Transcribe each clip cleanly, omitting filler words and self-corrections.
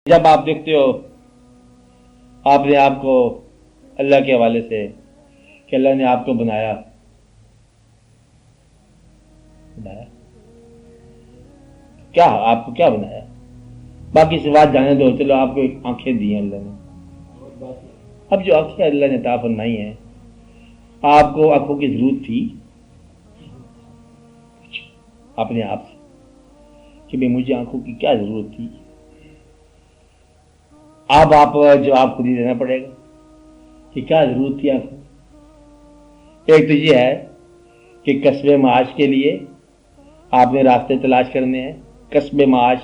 جب آپ دیکھتے ہو آپ نے آپ کو اللہ کے حوالے سے کہ اللہ نے آپ کو بنایا کیا آپ کو کیا بنایا، باقی سے بات جانے دو، چلو آپ کو آنکھیں دی ہیں اللہ نے. اب جو آنکھیں اللہ نے عطا فرمائی ہیں، آپ کو آنکھوں کی ضرورت تھی اپنے آپ سے کہ بھائی مجھے آنکھوں کی کیا ضرورت تھی؟ اب آپ جواب خود ہی دینا پڑے گا کہ کیا ضرورت تھی آنکھوں. ایک تو یہ ہے کہ کسب معاش کے لیے آپ نے راستے تلاش کرنے ہیں، کسب معاش.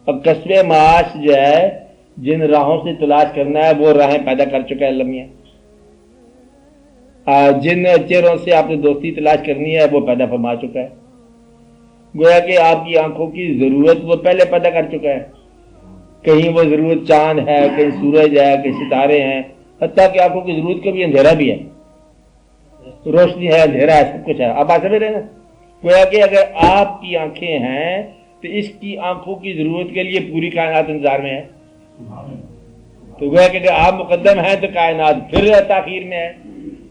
اب کسب معاش جو ہے جن راہوں سے تلاش کرنا ہے وہ راہیں پیدا کر چکا ہے اللہ میاں. جن چہروں سے آپ نے دوستی تلاش کرنی ہے وہ پیدا فرما چکا ہے. گویا کہ آپ کی آنکھوں کی ضرورت وہ پہلے پیدا کر چکا ہے. کہیں وہ ضرورت چاند ہے، کہیں سورج ہے، کہیں ستارے ہیں، حتیٰ کہ آنکھوں کی ضرورت کبھی اندھیرا بھی ہے، روشنی ہے، اندھیرا ہے، سب کچھ ہے. اب آپ سمجھ رہے ہیں نا؟ گویا کہ اگر آپ کی آنکھیں ہیں تو اس کی آنکھوں کی ضرورت کے لیے پوری کائنات انتظار میں ہے. تو گویا کہ اگر آپ مقدم ہیں تو کائنات پھر تاخیر میں ہے،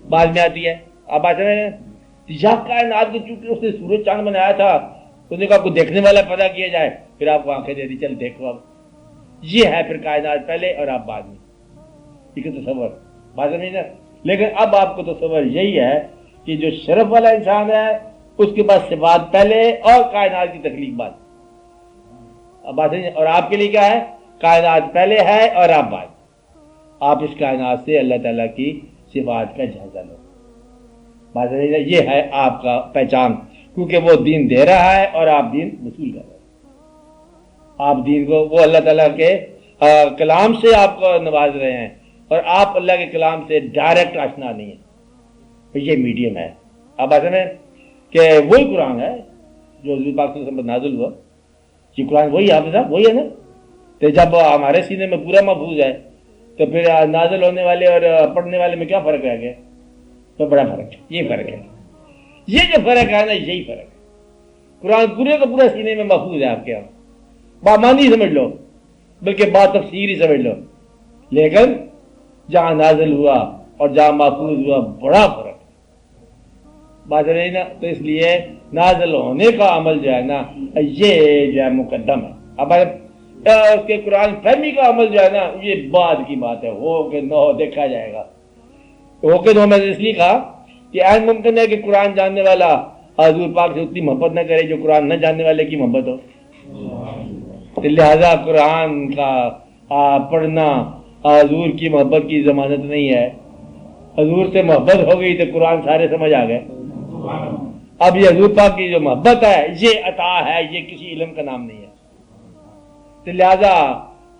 بعد میں آتی ہے. آپ بات سمجھ رہے ہیں؟ یا کائنات کو چونکہ اس نے سورج چاند بنایا تھا اس نے کہا کوئی دیکھنے والا پیدا کیا جائے، پھر آپ کو آنکھیں دے دی، چل دیکھو. اب یہ ہے پھر کائنات پہلے اور آپ بعد میں. ٹھیک ہے، تصور بات سمجھ نا. لیکن اب آپ کو تصور یہی ہے کہ جو شرف والا انسان ہے اس کے پاس صفات پہلے اور کائنات کی تخلیق بعد. اب بات سمجھ. اور آپ کے لیے کیا ہے؟ کائنات پہلے ہے اور آپ بعد. آپ اس کائنات سے اللہ تعالیٰ کی صفات کا جائزہ لو. بات سمجھ. یہ ہے آپ کا پہچان، کیونکہ وہ دین دے رہا ہے اور آپ دین وصول کر رہے ہیں. آپ دین کو وہ اللہ تعالیٰ کے کلام سے آپ کو نواز رہے ہیں اور آپ اللہ کے کلام سے ڈائریکٹ آشنا نہیں ہیں. یہ میڈیم ہے. اب ایسے میں کہ وہی قرآن ہے جو حضور پاک صلی اللہ علیہ وسلم پر نازل ہوا. یہ قرآن وہی آپ صاحب وہی ہے نا. تو جب ہمارے سینے میں پورا محفوظ ہے تو پھر نازل ہونے والے اور پڑھنے والے میں کیا فرق رہ گیا؟ تو بڑا فرق ہے. یہ فرق ہے، یہ جو فرق ہے نا یہی فرق ہے. قرآن پورے کا پورا سینے میں محفوظ ہے آپ کے یہاں، بامانی سمجھ لو بلکہ با تفسیر ہی سمجھ لو. لیکن جہاں نازل ہوا اور جہاں محفوظ ہوا بڑا فرق ہے. بات رہی نا. تو اس لیے نازل ہونے کا عمل جو ہے نا یہ جو ہے مقدم ہے. اب اس کے قرآن فہمی کا عمل جو ہے نا یہ بعد کی بات ہے. ہو کہ نہ ہو دیکھا جائے گا. ہو کہ نہ میں نے اس لیے کہا کہ ایسا ممکن ہے کہ قرآن جاننے والا حضور پاک سے اتنی محبت نہ کرے جو قرآن نہ جاننے والے کی محبت ہو. لہذا قرآن کا پڑھنا حضور کی محبت کی ضمانت نہیں ہے. حضور سے محبت ہو گئی تو قرآن سارے سمجھ آ گئے. اب یہ حضور پاک کی جو محبت ہے یہ عطا ہے، یہ کسی علم کا نام نہیں ہے. تو لہذا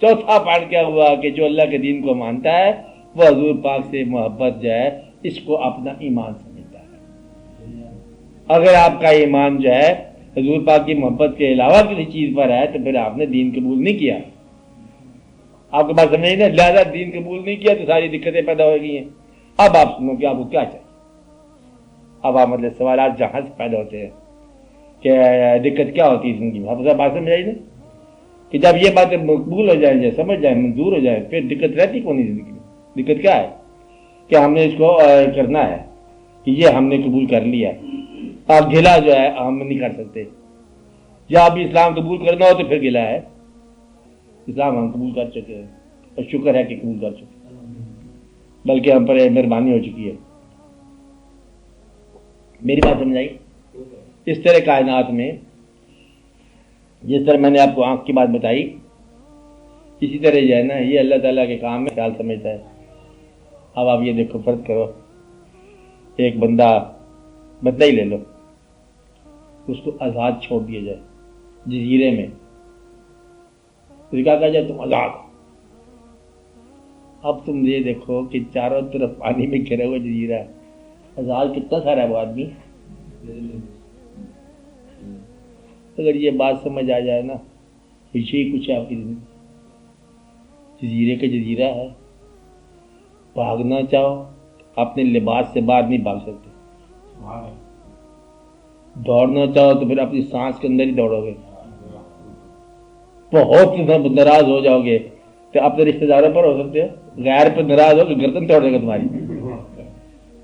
چوتھا پارٹ کیا ہوا کہ جو اللہ کے دین کو مانتا ہے وہ حضور پاک سے محبت جو ہے اس کو اپنا ایمان سمجھتا ہے. اگر آپ کا ایمان جو ہے حضور پاک کی محبت کے علاوہ کسی چیز پر ہے تو پھر آپ نے دین قبول نہیں کیا. آپ کے پاس سمجھ نہیں. لہذا دین قبول نہیں کیا تو ساری دقتیں پیدا ہو گئی ہیں. اب آپ سنو کہ آپ کو کیا چاہیے. اب آپ مطلب سوالات جہاں سے پیدا ہوتے ہیں کہ دقت کیا ہوتی ہے زندگی میں. آپ بات سمجھ آئی نا کہ جب یہ باتیں مقبول ہو جائیں جائے سمجھ جائیں منظور ہو جائے پھر دقت رہتی کون نہیں زندگی میں. دقت کیا ہے کہ ہم نے اس کو کرنا ہے کہ یہ ہم نے قبول کر لیا. آپ گلا جو ہے ہم نہیں کر سکتے. یا ابھی اسلام قبول کرنا ہو تو پھر گلا ہے. اسلام ہم قبول کر چکے ہیں اور شکر ہے کہ قبول کر چکے بلکہ ہم پر مہربانی ہو چکی ہے. میری بات سمجھ آئی؟ اس طرح کائنات میں جس طرح میں نے آپ کو آنکھ کی بات بتائی اسی طرح جو ہے نا یہ اللہ تعالیٰ کے کام میں خیال سمجھتا ہے. اب آپ یہ دیکھو فرض کرو ایک بندہ ہی لے لو، اس کو آزاد چھوڑ دیا جائے جزیرے میں. تو کیا کہا جائے تم آزاد. اب تم یہ دیکھو کہ چاروں طرف پانی میں گھرا ہوا جزیرہ ہے. آزاد کتنا سارا ہے وہ آدمی. اگر یہ بات سمجھ آ جائے نا یہی کچھ ہے آپ کی زندگی. جزیرے کا جزیرہ ہے. بھاگنا چاہو اپنے لباس سے باہر نہیں بھاگ سکتے. دوڑنا چاہو تو پھر اپنی سانس کے اندر ہی دوڑو گے. بہت ناراض ہو جاؤ گے تو اپنے رشتے داروں پر ہو سکتے ہو، غیر پر ناراض ہو کہ گردن توڑ دے گا تمہاری.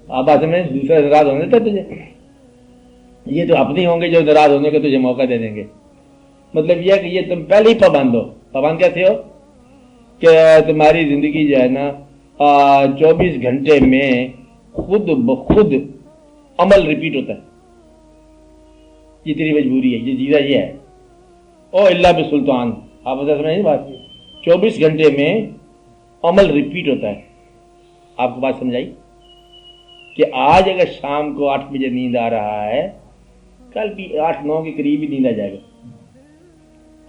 آپ بات میں دوسرا ناراض ہونے دیتا تجھے، یہ تو اپنے ہوں گے جو ناراض ہونے کا تجھے موقع دے دیں گے. مطلب یہ کہ یہ تم پہلے ہی پابند ہو. پابند کیسے ہو کہ تمہاری زندگی جو ہے نا 24 گھنٹے میں خود بخود عمل ریپیٹ ہوتا ہے. یہ تیری مجبوری ہے، یہ چیزیں یہ ہے. او اللہ بسلطان، آپ بتا سمجھیں بات، 24 گھنٹے میں عمل ریپیٹ ہوتا ہے. آپ کو بات سمجھائی کہ آج اگر شام کو 8 بجے نیند آ رہا ہے، کل بھی 8-9 کے قریب ہی نیند آ جائے گا.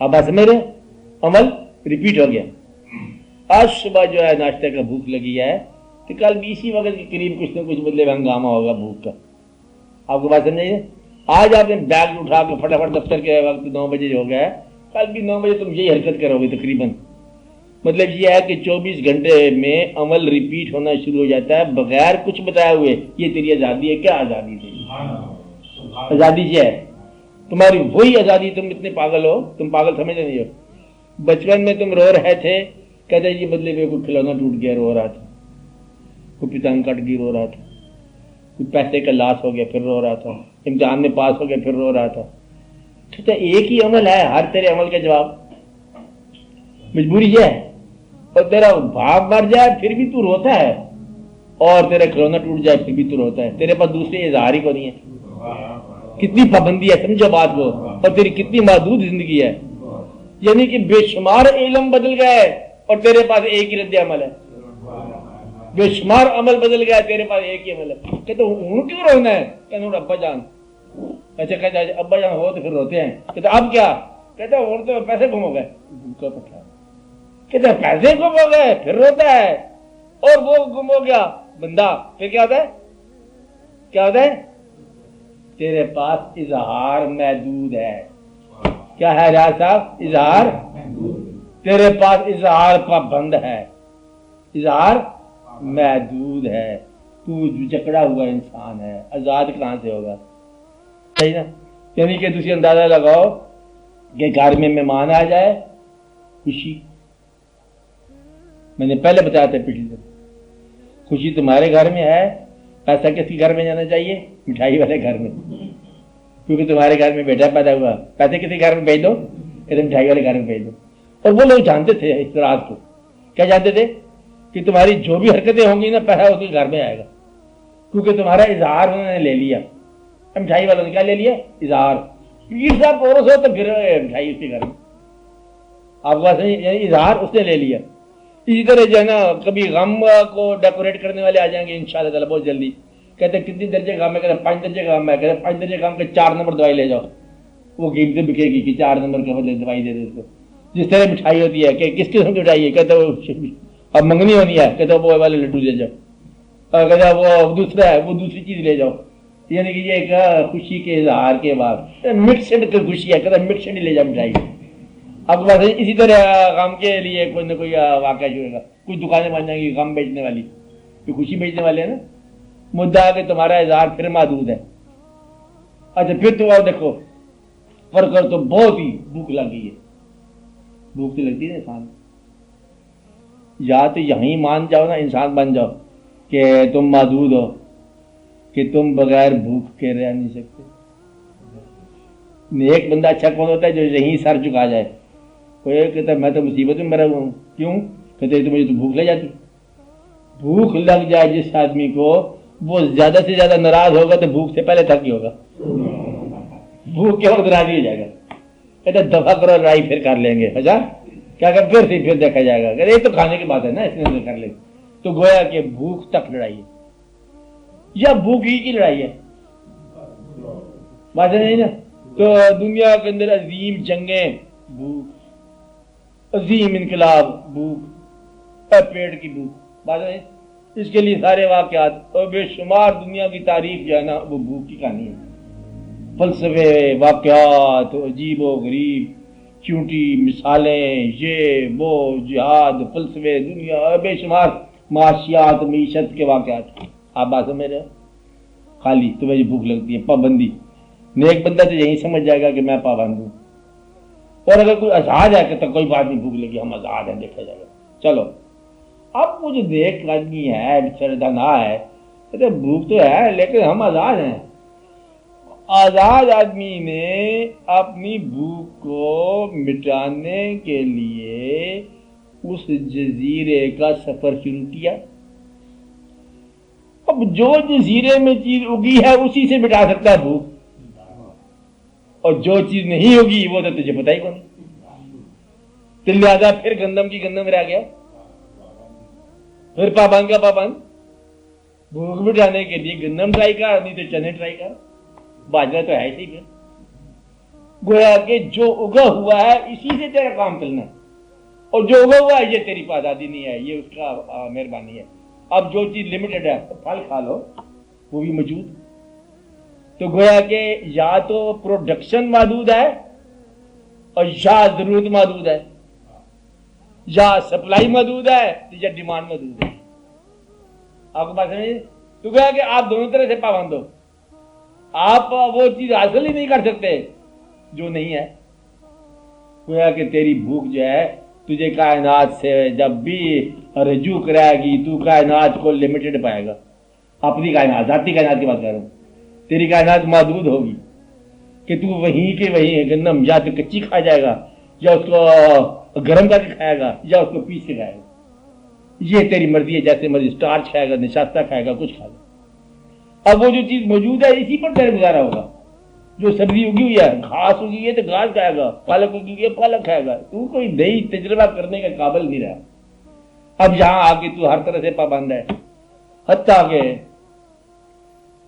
آپ بات سمجھ رہے، عمل ریپیٹ ہو گیا. آج صبح جو ہے ناشتے کا بھوک لگی ہے تو کل بھی اسی وقت کے قریب کچھ نہ کچھ مطلب ہنگامہ ہوگا بھوک کا. آپ کو بات سمجھائیے. آج آپ نے بیگ اٹھا کے فٹافٹ دفتر کے وقت 9 بجے ہو گیا ہے، کل بھی 9 بجے تم یہی حرکت کرو گے تقریباً. مطلب یہ ہے کہ 24 گھنٹے میں عمل ریپیٹ ہونا شروع ہو جاتا ہے بغیر کچھ بتائے ہوئے. یہ تیری آزادی ہے. کیا آزادی تھی؟ آزادی کیا ہے تمہاری؟ وہی آزادی. تم اتنے پاگل ہو، تم پاگل سمجھ نہیں ہو. بچپن میں تم رو رہے تھے، کہتے یہ مطلب کوئی کھلونا ٹوٹ گیا رو رہا تھا، کوئی پتنگ کٹ گئی رو رہا تھا، کوئی پیسے کا لاس ہو گیا پھر رو رہا تھا، امتحان میں پاس ہو گیا پھر رو رہا تھا. تو ایک ہی عمل ہے، ہر تیرے عمل کا جواب مجبوری یہ ہے. اور تیرا باپ مر جائے پھر بھی تو روتا ہے، اور تیرا کھلونا ٹوٹ جائے پھر بھی تو روتا ہے. تیرے پاس دوسرے اظہار ہی کو نہیں ہے. کتنی پابندی ہے، سمجھو بات کو. اور تیری کتنی محدود زندگی ہے. یعنی کہ بے شمار علم بدل گئے اور تیرے پاس ایک ہی رد عمل ہے. بے شمار عمل بدل گیا، تیرے پاس ایک ہی عمل ہے. کہتے ہوں کیوں رونا ہے؟ کہتے ابا جان. اچھا کہتے ابا جان ہو تو پھر روتے ہیں. کہتے اب کیا؟ کہتے ہوں تو پیسے گم ہو گئے. کہتے پیسے گم ہو گئے پھر روتا ہے. اور وہ گم ہو گیا بندہ پھر کیا ہوتا ہے؟ کیا ہوتا ہے؟ تیرے پاس اظہار محدود ہے. کیا ہے ریاض صاحب؟ اظہار. تیرے پاس اظہار پابند ہے، اظہار محدود ہے. تو جکڑا ہوا انسان ہے، آزاد کہاں سے ہوگا؟ صحیح نا. یعنی کہ دوسری اندازہ لگاؤ کہ گھر میں مہمان آ جائے، خوشی. میں نے پہلے بتایا تھا پچھلی دفعہ، خوشی تمہارے گھر میں ہے. پیسہ کس کے گھر میں جانا چاہیے؟ مٹھائی والے گھر میں، کیونکہ تمہارے گھر میں بیٹا پیدا ہوا. پیسے کسی گھر میں بھیج دو، کہ مٹھائی والے گھر میں بھیج دو. اور وہ لوگ جانتے تھے اس رات کو. کیا جانتے تھے؟ کہ تمہاری جو بھی حرکتیں ہوں گی نا پیسہ اس کے گھر میں آئے گا، کیونکہ تمہارا اظہار انہوں نے لے لیا. مٹھائی والوں نے کیا لے لیا؟ اظہار. پیر صاحب پورس ہو تو پھر مٹھائی اس کے گھر میں. آپ کو یعنی اظہار اس نے لے لیا. اسی طرح جو ہے نا کبھی غم کو ڈیکوریٹ کرنے والے آ جائیں گے انشاءاللہ تعالیٰ بہت جلدی. کہتے ہیں کتنی درجے غم ہے؟ کہتے ہیں 5 درجے غم ہے. کہتے ہیں 5 درجے غم کے 4 نمبر دوائی لے جاؤ. وہ قیمتیں بکے گی کہ 4 نمبر کے بدلے دوائی دے دے اس کو. جس طرح مٹھائی ہوتی ہے کہ کس قسم کی مٹھائی ہے؟ کہتے ہیں اب منگنی ہونی ہے، کہتے ہیں وہ والے لڈو لے جاؤ. اور کہتے ہیں وہ دوسرا ہے، وہ دوسری چیز لے جاؤ. یعنی کہ یہ ایک خوشی کے اظہار کے بعد مکسڈ کی خوشی ہے. کہتے ہیں مکسڈ ہی لے جاؤ مٹھائی. اب اسی طرح غم کے لیے کوئی نہ کوئی واقعہ جو ہوگا. کچھ دکانیں بن جائیں گی غم بیچنے والی، کہ خوشی بیچنے والے ہیں نا. مدعا کہ تمہارا اظہار پھر محدود ہے. اچھا پھر تو دیکھو پر کر تو بہت ہی بھوک لگی ہے. بھوک تو لگتی ہے انسان. یا تو یہیں مان جاؤ نا، انسان بن جاؤ کہ تم محدود ہو، کہ تم بغیر بھوک کے رہ نہیں سکتے. ایک بندہ اچھا کون ہوتا ہے جو یہیں سر چکا جائے. کوئی کہتا ہے میں تو مصیبت میں مرا ہوا ہوں. کیوں؟ کہتے تو مجھے تو بھوک لگ جاتی. بھوک لگ جائے جس آدمی کو، وہ زیادہ سے زیادہ ناراض ہوگا تو بھوک سے پہلے تھک ہی ہوگا. بھوک کے وقت راضی ہو جائے گا. کہتے دفعہ کرو لڑائی پھر کر لیں گے. اچھا کیا کہ پھر دیکھا جائے گا. کہ یہ تو کھانے کی بات ہے نا، اس نے کر لیں. تو گویا کہ بھوک تک لڑائی ہے یا بھوک ہی کی لڑائی ہے. بات نہیں نا. تو دنیا کے اندر عظیم جنگیں بھوک، عظیم انقلاب بھوک، پیٹ کی بھوک. بات نہیں. اس کے لیے سارے واقعات اور بے شمار دنیا کی تاریخ جو ہے نا وہ بھوک کی کہانی ہے. فلسفے، واقعات عجیب و غریب، چونٹی مثالیں، یہ وہ جہاد، فلسفے، دنیا، بے شمار معاشیات، معیشت کے واقعات. آپ بات سمجھ رہے ہو؟ خالی تمہیں بھوک لگتی ہے. پابندی. نیک بندہ تو یہی سمجھ جائے گا کہ میں پابند ہوں. اور اگر کوئی آزاد ہے کہ تو کوئی بات نہیں، بھوک لگی ہم آزاد ہیں، دیکھا جائے گا، چلو۔ اب وہ جو دیکھ آدمی ہے سردنا ہے، کہتے بھوک تو ہے لیکن ہم آزاد ہیں۔ آزاد آدمی نے اپنی بھوک کو مٹانے کے لیے اس جزیرے کا سفر شروع کیا۔ اب جو جزیرے میں چیز اگی ہے اسی سے مٹا سکتا ہے بھوک، اور جو چیز نہیں ہوگی وہ تو تجھے پتہ ہی کون، تو لہٰذا پھر گندم کی گندم رہ گیا، پھر پابند کا پابند۔ بھوک مٹانے کے لیے گندم ٹرائی کر، نہیں تو چنے ٹرائی کر، باجرہ تو ہے ہی۔ پھر گویا کہ جو اگا ہوا ہے اسی سے تیرا کام چلنا ہے، اور جو اگا ہوا ہے یہ تیری آزادی نہیں ہے، یہ اس کا مہربانی ہے۔ اب جو چیز لمیٹڈ ہے پھل کھا لو، وہ بھی موجود۔ تو گویا کہ یا تو پروڈکشن محدود ہے اور یا ضرورت محدود ہے، یا سپلائی محدود ہے یا ڈیمانڈ محدود ہے۔ آپ کو بات سمجھے؟ تو گویا کہ آپ دونوں طرح سے پابند ہو، آپ وہ چیز حاصل ہی نہیں کر سکتے جو نہیں ہے۔ گویا کہ تیری بھوک جو ہے تجھے کائنات سے جب بھی رجوع کرائے گی، تو کائنات کو لمیٹڈ پائے گا۔ اپنی کائنات، ذاتی کائنات کی بات کر رہا ہوں، تیری کائنات محدود ہوگی کہ تو وہیں کے وہیں گندم یا تو کچی کھا جائے گا، یا اس کو گرم کر کے کھائے گا، یا اس کو پیس کے کھائے گا۔ یہ تیری مرضی ہے، جیسے مرضی اسٹارچ کھائے گا، نشاستہ کھائے گا، کچھ کھائے گا۔ اب وہ جو چیز موجود ہے اسی پر تیرا گزارا ہوگا۔ جو سبزی اگی ہوئی ہے، گھاس اگی ہے تو گھاس کھائے گا، پالک اگی ہے پالک کھائے گا۔ تو کوئی نئی تجربہ کرنے کا قابل نہیں رہا۔ اب یہاں آ کے تو ہر طرح سے پابند ہے، حتیٰ کہ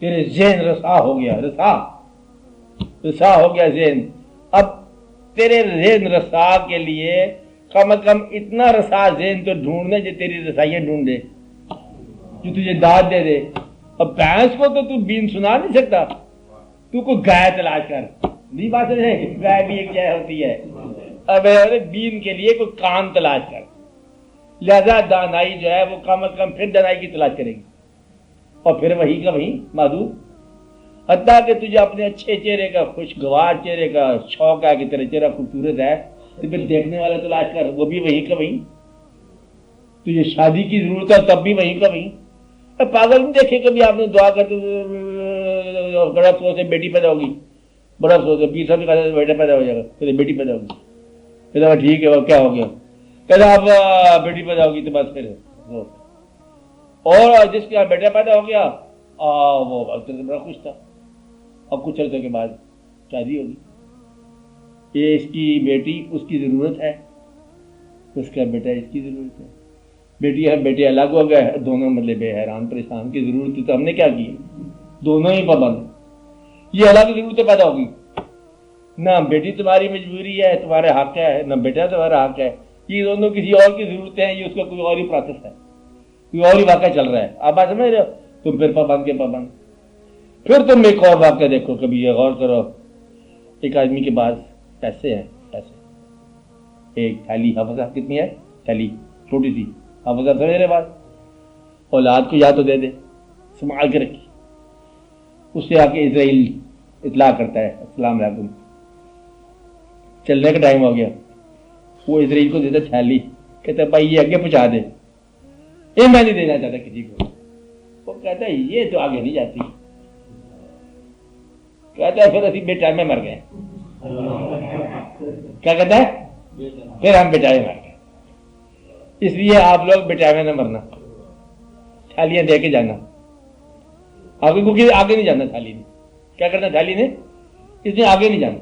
تیرے ذہن رسا ہو گیا، رسا ہو گیا ذہن۔ اب تیرے ذہن رسا کے لیے کم از کم اتنا رسا ذہن تو ڈھونڈنے جو تیری رسائیاں ڈھونڈے، جو تجھے داد دے دے۔ اب بھینس کو تو بین سنا نہیں سکتا، تو کوئی گائے تلاش کر، نہیں بات ہے، گائے بھی ایک جائے ہوتی ہے۔ اب بین کے لیے کوئی کان تلاش کر، لہذا دانائی جو ہے وہ کم از کم پھر دانائی کی تلاش کرے گی، اور پھر وہی کا وہی محدود۔ حتیٰ کہ تجھے اپنے اچھے چہرے کا، خوشگوار چہرے کا شوق ہے کہ تیرا چہرہ خوبصورت ہے، تو پھر دیکھنے والا تلاش کر، وہ بھی وہی کا وہی۔ تجھے شادی کی ضرورت ہے تب بھی وہی کا وہی۔ پاگل نہیں دیکھے کبھی آپ نے دعا کرتے بڑا افسوس سے بیٹی پیدا ہوگی، بڑا افسوس ہے 20 سال کا بیٹا پیدا ہو جائے گا، پھر بیٹی پیدا ہوگی، پھر ٹھیک ہے وہ کیا ہو گیا، کہتے اب بیٹی پیدا ہوگی تو بس پھر۔ اور جس کا بیٹا پیدا ہو گیا وہ بڑا خوش تھا، اب کچھ عرصے کے بعد شادی ہوگی، یہ اس کی بیٹی اس کی ضرورت ہے، اس کا بیٹا اس کی ضرورت ہے، بیٹی ہے بیٹے الگ ہو گئے، دونوں مطلب حیران پریشان کی ضرورت تھی تو ہم نے کیا کی، دونوں ہی پابند۔ یہ الگ ضرورتیں پیدا ہوگی، نہ بیٹی تمہاری مجبوری ہے تمہارے حق ہے، نہ بیٹا تمہارا حق ہے، یہ دونوں کسی اور کی ضرورتیں ہیں، یہ اس کا کوئی اور ہی پروسیس ہے، کوئی اور ہی واقعہ چل رہا ہے۔ آپ بات سمجھ رہے ہو؟ تم پھر پابند کے پابند۔ پھر تم ایک اور واقعہ دیکھو، کبھی یہ غور کرو، ایک آدمی کے پاس پیسے ہیں، پیسے، ایک تھیلی، حافظہ کتنی ہے تھیلی، چھوٹی سی حافظہ، سمجھ رہے بات، اولاد کو یا تو دے دے، سنبھال کے رکھی، اس سے آ کے اسرائیل اطلاع کرتا ہے السلام علیکم، چلنے کا ٹائم ہو گیا، وہ اسرائیل کو دیتا تھیلی، کہتا ہے بھائی یہ آگے پہنچا دے، یہ میں نہیں دینا چاہتا کسی کو، وہ کہتا ہے یہ تو آگے نہیں جاتی، کہتا ہے پھر اسی بے ٹائم میں مر گئے، کیا کہتا ہے پھر ہم بے ٹائم مر گئے۔ اس لیے آپ لوگ بے ٹائم نہ مرنا، تھالیاں دے کے جانا، آگے کو آگے نہیں جانا، تھالی نے کیا کرنا، تھالی نے اس نے آگے نہیں جانا،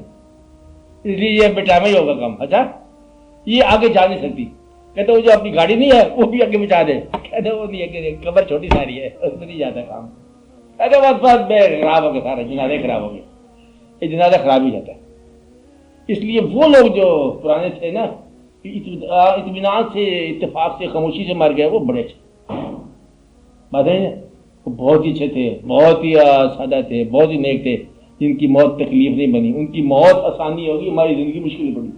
اس لیے یہ بے ٹائم ہی ہوگا کام۔ اچھا یہ آگے جا نہیں سکتی، کہتے وہ جو اپنی گاڑی نہیں ہے وہ بھی آگے بچا دے، کہتے وہ نہیں ہے، قبر چھوٹی ساری ہے اس میں نہیں جاتا کام، کہتے بس بس بے خراب ہو گیا، سارا جنازہ خراب ہو گیا، یہ جنازہ خراب ہی جاتا ہے۔ اس لیے وہ لوگ جو پرانے تھے نا، اطمینان سے، اتفاق سے، خاموشی سے مر گئے، وہ بڑے اچھے بات ہے، وہ بہت ہی اچھے تھے، بہت ہی سادہ تھے، بہت ہی نیک تھے، جن کی موت تکلیف نہیں بنی، ان کی موت آسانی ہوگی، ہماری زندگی مشکل پڑی۔